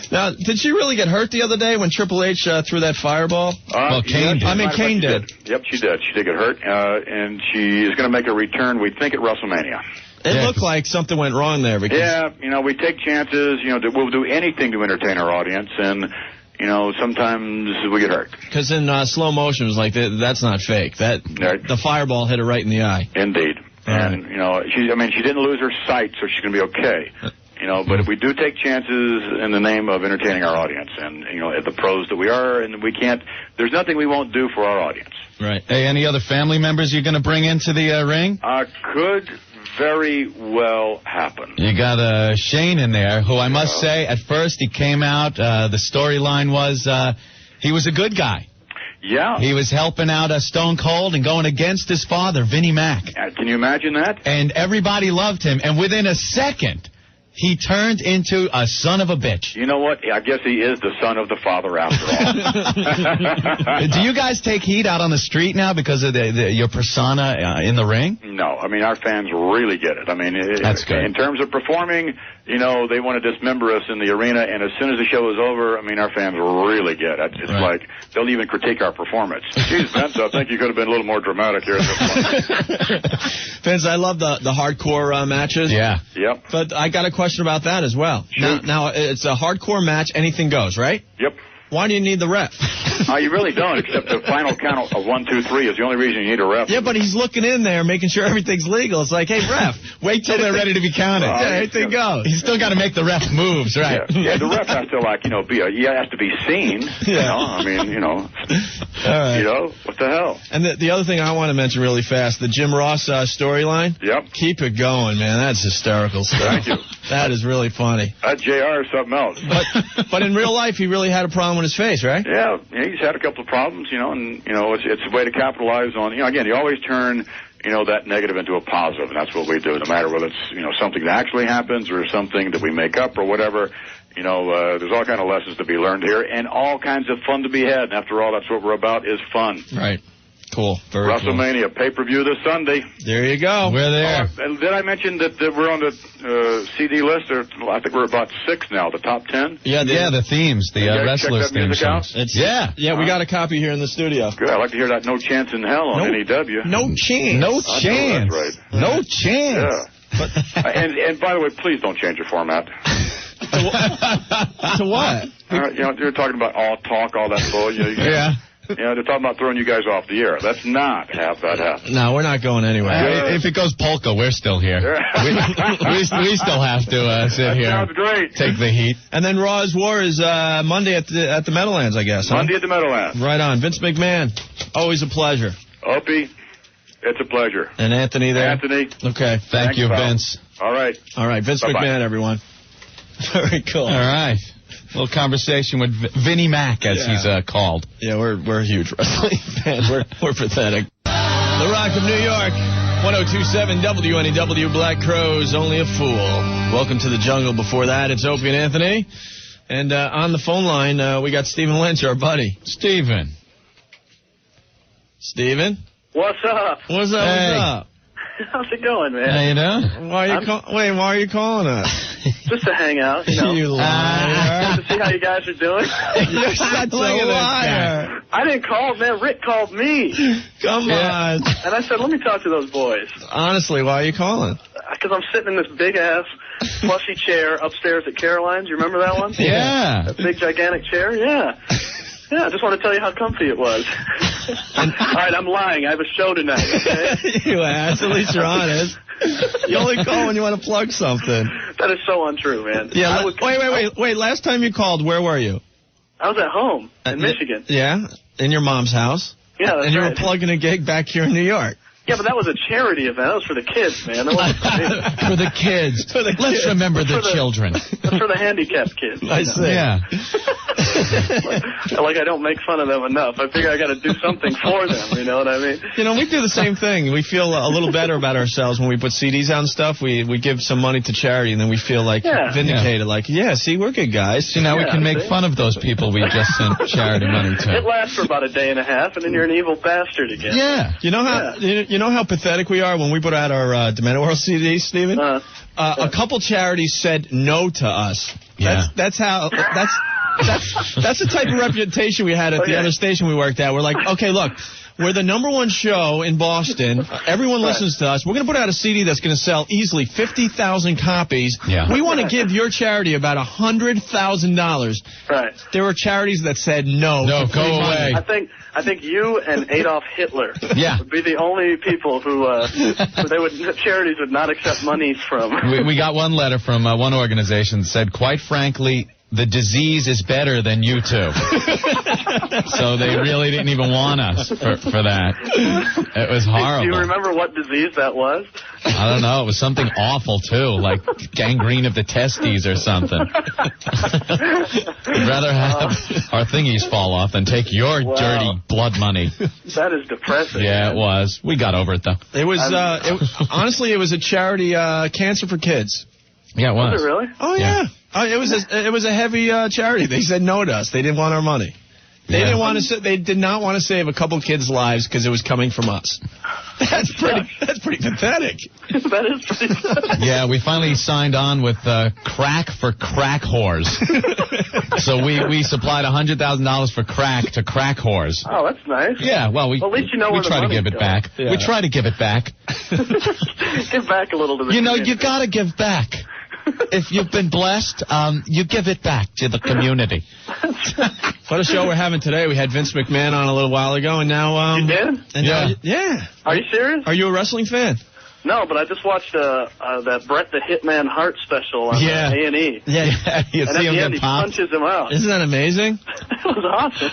Now, did she really get hurt the other day when Triple H threw that fireball? Well, Kane did. Kane did. Yep, she did. She did get hurt, and she is going to make a return, we think, at WrestleMania. It looked like something went wrong there. Because we take chances. We'll do anything to entertain our audience, and sometimes we get hurt. Because in slow motion, it was like, that's not fake. The fireball hit her right in the eye. Indeed. And, she didn't lose her sight, so she's going to be okay. But we do take chances in the name of entertaining our audience. And, the pros that we are, and there's nothing we won't do for our audience. Right. Hey, any other family members you're going to bring into the ring? Could very well happen. You got Shane in there, who I must say, at first he came out, the storyline was he was a good guy. Yeah. He was helping out Stone Cold and going against his father, Vinnie Mac. Can you imagine that? And everybody loved him, and within a second, he turned into a son of a bitch. You know what? I guess he is the son of the father after all. Do you guys take heat out on the street now because of your persona in the ring? No. Our fans really get it. That's good. In terms of performing, they want to dismember us in the arena, and as soon as the show is over, our fans really get it. It's like they'll even critique our performance. Geez, Vince, I think you could have been a little more dramatic here. Vince, I love the hardcore matches. Yeah. Yep. But I got a question about that as well. Now, it's a hardcore match. Anything goes, right? Yep. Why do you need the ref? You really don't, except the final count of 1, 2, 3 is the only reason you need a ref. Yeah, but he's looking in there, making sure everything's legal. It's like, hey, ref, wait till they're ready to be counted. Anything goes. He's still got to make the ref moves, right? Yeah, the ref has to, he has to be seen. Yeah. All right. What the hell? And the other thing I want to mention really fast, the Jim Ross storyline. Yep. Keep it going, man. That's hysterical stuff. Thank you. That is really funny. That JR is something else. But in real life, he really had a problem with his face, right? Yeah, he's had a couple of problems, and it's a way to capitalize on. Again, you always turn that negative into a positive, and that's what we do. No matter whether it's something that actually happens or something that we make up or whatever. There's all kind of lessons to be learned here, and all kinds of fun to be had. And after all, that's what we're about, is fun. Right. Cool. Very WrestleMania cool. pay-per-view this Sunday. There you go. We're there. And did I mention that we're on the CD list? I think we're about 6 now, the top 10. Yeah, the themes, the wrestlers' theme songs. Yeah, we got a copy here in the studio. Good. I'd like to hear that No Chance in Hell on NEW. No chance. No chance. That's right. No chance. Yeah. But, and by the way, please don't change your format. To what? You're talking about all talk, all that bull. Yeah. They're talking about throwing you guys off the air. Let's not have that happen. No, we're not going anywhere. If it goes polka, we're still here. we still have to sit here. Sounds great. Take the heat. And then Raw's War is Monday at the Meadowlands, I guess. Monday at the Meadowlands. Right on. Vince McMahon, always a pleasure. Opie, It's a pleasure. And Anthony there? Anthony. Okay. Thank you, pal. Vince. All right. Vince Bye-bye. McMahon, everyone. Very cool. All right. Little conversation with Vinnie Mac, as he's called. Yeah, we're huge wrestling fans. We're pathetic. The Rock of New York, 102.7 WNEW, Black Crowes, Only a Fool. Welcome to the jungle. Before that, it's Opie and Anthony. And on the phone line, we got Stephen Lynch, our buddy. Steven. Steven? What's up? What's up? Hey. What's up? How's it going, man? How you doing? Why are you calling us? Just to hang out, you know. You liar. To see how you guys are doing. You're such a liar. I didn't call, man. Rick called me. Come on. And I said, let me talk to those boys. Honestly, why are you calling? Because I'm sitting in this big-ass plushy chair upstairs at Caroline's. You remember that one? Yeah. That big, gigantic chair? Yeah. Yeah, I just want to tell you how comfy it was. All right, I'm lying. I have a show tonight, okay? You ass. At least you're honest. You only call when you want to plug something. That is so untrue, man. Yeah. Wait. Last time you called, where were you? I was at home in Michigan. Yeah? In your mom's house? Yeah, that's And you right. were plugging a gig back here in New York. Yeah, but that was a charity event. That was for the kids, man. That wasn't for me. For the kids. Let's remember the children. That's for the handicapped kids. I see. Yeah. Like I don't make fun of them enough. I figure I got to do something for them. You know what I mean? You know, we do the same thing. We feel a little better about ourselves when we put CDs out and stuff. We give some money to charity, and then we feel like vindicated. Like, see, we're good guys. See, now we can make fun of those people we just sent charity money It to. lasts for about a day and a half, and then you're an evil bastard again. Yeah. You know how you know how pathetic we are when we put out our Demented World CDs, Steven? A couple charities said no to us. Yeah. That's the type of reputation we had at the other station we worked at. We're like, okay, look, we're the #1 show in Boston. Everyone listens to us. We're going to put out a CD that's going to sell easily 50,000 copies. Yeah. We want to give your charity about $100,000. Right. There were charities that said no. No, go away. I think you and Adolf Hitler would be the only people who charities would not accept monies from. We got one letter from one organization that said, quite frankly, the disease is better than you two. So they really didn't even want us for that. It was horrible. Do you remember what disease that was? I don't know. It was something awful, too, like gangrene of the testes or something. We'd rather have our thingies fall off than take your dirty blood money. That is depressing. Yeah, it was. We got over it, though. It was, honestly, it was a charity, Cancer for Kids. Yeah, it was. Was it really? Oh, yeah. It was a heavy charity. They said no to us. They didn't want our money. They didn't want to. They did not want to save a couple kids' lives because it was coming from us. That's pretty pathetic. That is pretty pathetic. Yeah, we finally signed on with Crack for Crack Whores. So we supplied $100,000 for crack to crack whores. Oh, that's nice. Yeah, well, at least you know where the try to money's give it going. back. Yeah. We try to give it back. Give back a little to the community. You got to give back. If you've been blessed, you give it back to the community. What a show we're having today. We had Vince McMahon on a little while ago, and now... You did? Yeah. Are you serious? Are you a wrestling fan? No, but I just watched that Bret the Hitman Hart special on A&E. Yeah. You And see at him the get end, he popped. punches him out. Isn't that amazing? It was awesome.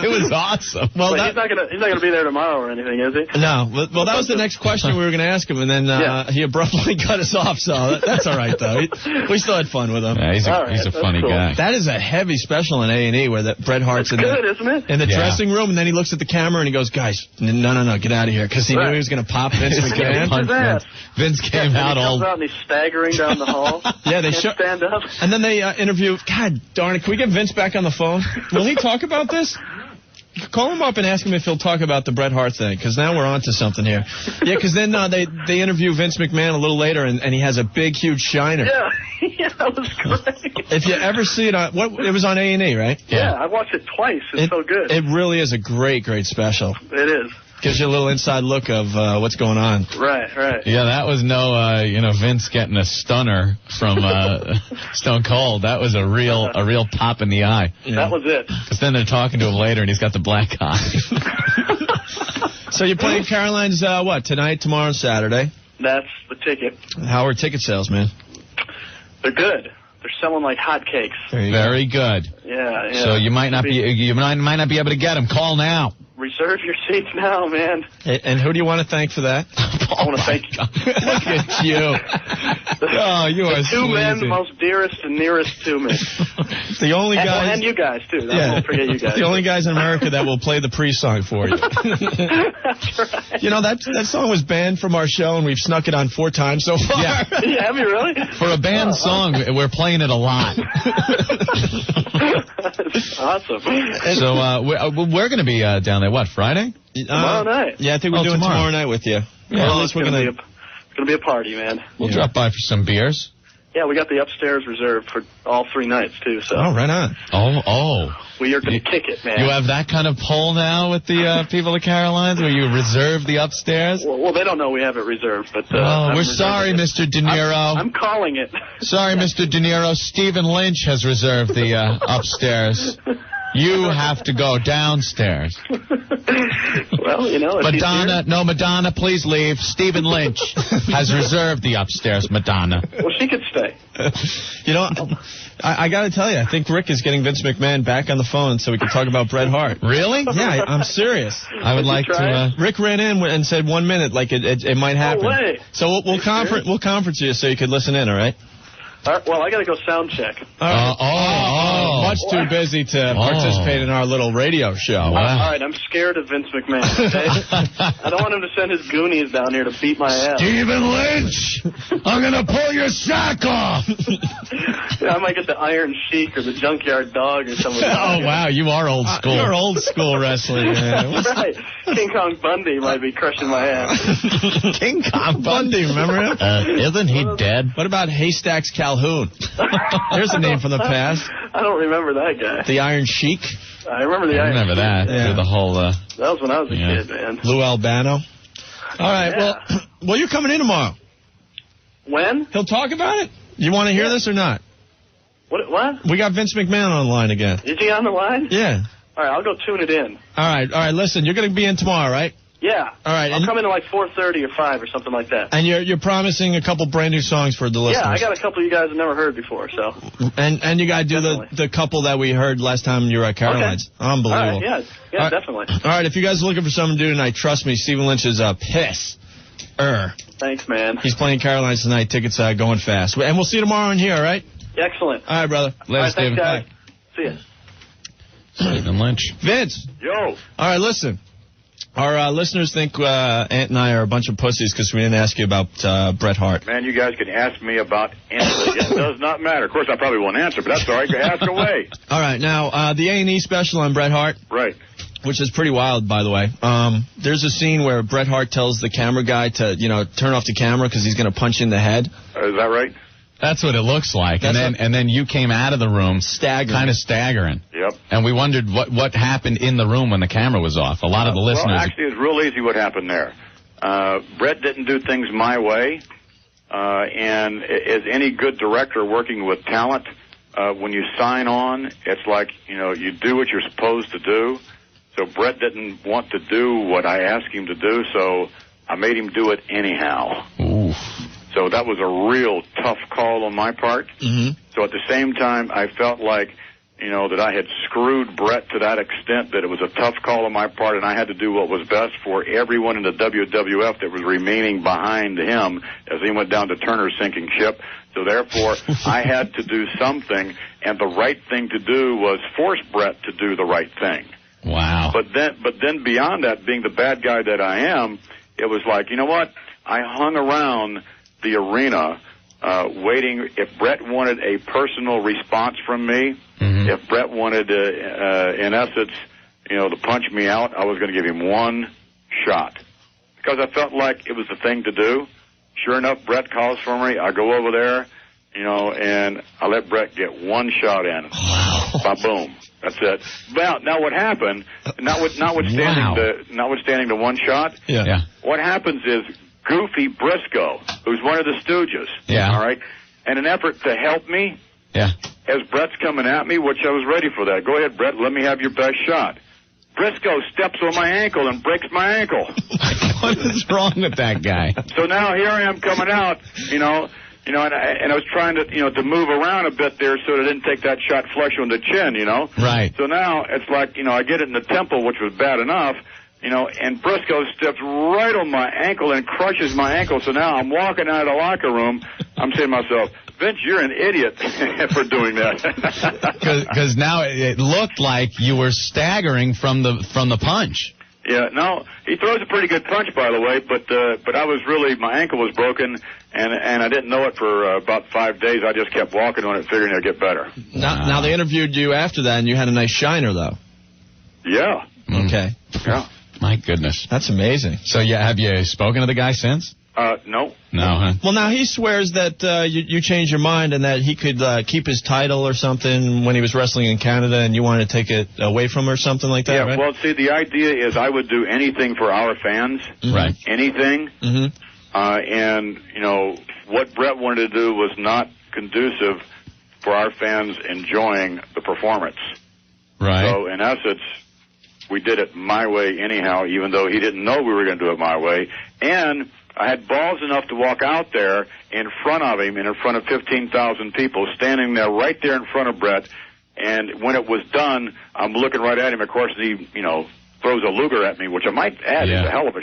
It was awesome. Well, but he's not gonna be there tomorrow or anything, is he? No. Well, that was the next question we were going to ask him, and then he abruptly cut us off, so that's all right, though. We still had fun with him. Yeah, he's a That's funny cool. guy. That is a heavy special in A&E where that Bret Hart's It's good, isn't it? in the dressing room, and then he looks at the camera and he goes, guys, no, get out of here, because he knew he was going to pop Vince McMahon. Punch his ass. Vince came out he all... comes out and he's staggering down the hall. Yeah, they Can't stand up. And then they interview. God darn it! Can we get Vince back on the phone? Will he talk about this? Call him up and ask him if he'll talk about the Bret Hart thing, because now we're on to something here. Yeah, because then they interview Vince McMahon a little later, and he has a big, huge shiner. Yeah, that was great. If you ever see it on it was on A&E, right? Yeah, I watched it twice. It's so good. It really is a great special. It is. Gives you a little inside look of what's going on. Right. Yeah, that was no, Vince getting a stunner from Stone Cold. That was a real pop in the eye. Yeah. That was it. Because then they're talking to him later, and he's got the black eye. So you're playing Caroline's, tonight, tomorrow, and Saturday? That's the ticket. How are ticket sales, man? They're good. They're selling like hotcakes. Very good. Yeah. So you might not be able to get them. Call now. Reserve your seats now, man. And who do you want to thank for that? I want to thank you. Look at you. Oh, you are two men, the most dearest and nearest to me. The only guys. And you guys, too. Yeah. Don't forget you guys. The only guys in America that will play the pre-song for you. That's right. You know, that song was banned from our show, and we've snuck it on 4 times so far. Yeah. Have you really? For a banned song, we're playing it a lot. That's awesome. So we're going to be down there, what, Friday? Tomorrow night. Yeah, I think we're doing tomorrow night with you. Yeah, well, at least we're going to... It's going to be a party, man. We'll drop by for some beers. Yeah, we got the upstairs reserved for all 3 nights, too. So. Oh, right on. Oh. We are going to kick it, man. You have that kind of pull now with the people of Caroline's, where you reserve the upstairs? Well, they don't know we have it reserved, but... we're sorry, Mr. De Niro. I'm calling it. Sorry, Mr. De Niro. Stephen Lynch has reserved the upstairs. You have to go downstairs. Well, you know... Madonna, please leave. Stephen Lynch has reserved the upstairs, Madonna. Well, she could stay. You know, I got to tell you, I think Rick is getting Vince McMahon back on the phone so we can talk about Bret Hart. Really? Yeah, I'm serious. I would like to... Rick ran in and said 1 minute, like it might happen. No way. So we'll conference you so you could listen in, all right? All right, well, I got to go sound check. Much too busy to participate in our little radio show. All right, I'm scared of Vince McMahon, okay? I don't want him to send his goonies down here to beat my ass. Stephen Lynch, I'm going to pull your sock off. I might get the Iron Sheik or the Junkyard Dog or something. Oh, wow, you are old school. You're old school wrestling, man. That's right. King Kong Bundy might be crushing my ass. King Kong Bundy, remember him? Isn't he dead? What about Haystacks Calhoun? There's a name from the past. I don't remember that guy. The Iron Sheik? I remember the Iron Sheik. I remember that. Yeah. The whole... that was when I was a kid, man. Lou Albano. All right, well, you're coming in tomorrow. When? He'll talk about it. You want to hear this or not? What? We got Vince McMahon on the line again. Is he on the line? Yeah. All right, I'll go tune it in. All right, listen, you're going to be in tomorrow, right? Yeah. All right. I'll come in at like 4:30 or 5 or something like that. And you're promising a couple brand new songs for the listeners. Yeah, I got a couple you guys have never heard before, so. And you got to do the couple that we heard last time you were at Caroline's. Okay. Unbelievable. All right, yeah, definitely. All right, if you guys are looking for something to do tonight, trust me, Stephen Lynch is piss. Thanks, man. He's playing Caroline's tonight. Tickets going fast. And we'll see you tomorrow in here, all right? Excellent. All right, brother. Later, Stephen. Stephen. See ya. Stephen Lynch. Vince. Yo. All right, listen. Our listeners think Ant and I are a bunch of pussies because we didn't ask you about Bret Hart. Man, you guys can ask me about anything. It does not matter. Of course, I probably won't answer, but that's all right. Ask away. All right, now, the A&E special on Bret Hart. Right. Which is pretty wild, by the way. There's a scene where Bret Hart tells the camera guy to, turn off the camera because he's going to punch you in the head. Is that right? That's what it looks like. And then you came out of the room kind of staggering. Yep. And we wondered what happened in the room when the camera was off. A lot of the listeners... Well, actually, it's real easy what happened there. Bret didn't do things my way. And as any good director working with talent, when you sign on, it's like, you do what you're supposed to do. So Bret didn't want to do what I asked him to do, so I made him do it anyhow. Oof. So that was a real tough call on my part. Mm-hmm. So at the same time, I felt like, that I had screwed Bret to that extent that it was a tough call on my part, and I had to do what was best for everyone in the WWF that was remaining behind him as he went down to Turner's sinking ship. So therefore, I had to do something, and the right thing to do was force Bret to do the right thing. Wow. But then beyond that, being the bad guy that I am, it was like, you know what? I hung around the arena waiting. If Bret wanted a personal response from me, if Bret wanted, in essence, to punch me out, I was going to give him one shot. Because I felt like it was the thing to do. Sure enough, Bret calls for me. I go over there, and I let Bret get one shot in. Wow. Ba-boom. That's it. Well, now what happened, notwithstanding the one shot, what happens is Goofy Briscoe, who's one of the Stooges, all right, in an effort to help me, as Bret's coming at me, which I was ready for that. Go ahead, Bret, let me have your best shot. Briscoe steps on my ankle and breaks my ankle. What is wrong with that guy? So now here I am coming out, You know, and I was trying to, to move around a bit there so that I didn't take that shot flush on the chin, Right. So now it's like, I get it in the temple, which was bad enough, and Briscoe steps right on my ankle and crushes my ankle. So now I'm walking out of the locker room. I'm saying to myself, Vince, you're an idiot for doing that. Because now it looked like you were staggering from the punch. Yeah, no, he throws a pretty good punch, by the way, but I was really, my ankle was broken, and I didn't know it for about 5 days. I just kept walking on it, figuring it'd get better. Now they interviewed you after that, and you had a nice shiner, though. Yeah. Okay. Yeah. My goodness. That's amazing. So, have you spoken to the guy since? No. No, huh? Well, now he swears that you changed your mind and that he could keep his title or something when he was wrestling in Canada and you wanted to take it away from him or something like that, Yeah, right? well, see, the idea is I would do anything for our fans. Mm-hmm. Right. Anything. Mm-hmm. And, what Brett wanted to do was not conducive for our fans enjoying the performance. Right. So, in essence, we did it my way anyhow, even though he didn't know we were going to do it my way. And I had balls enough to walk out there in front of him and in front of 15,000 people standing there right there in front of Brett. And when it was done, I'm looking right at him. Of course, he, throws a Luger at me, which I might add is a hell of a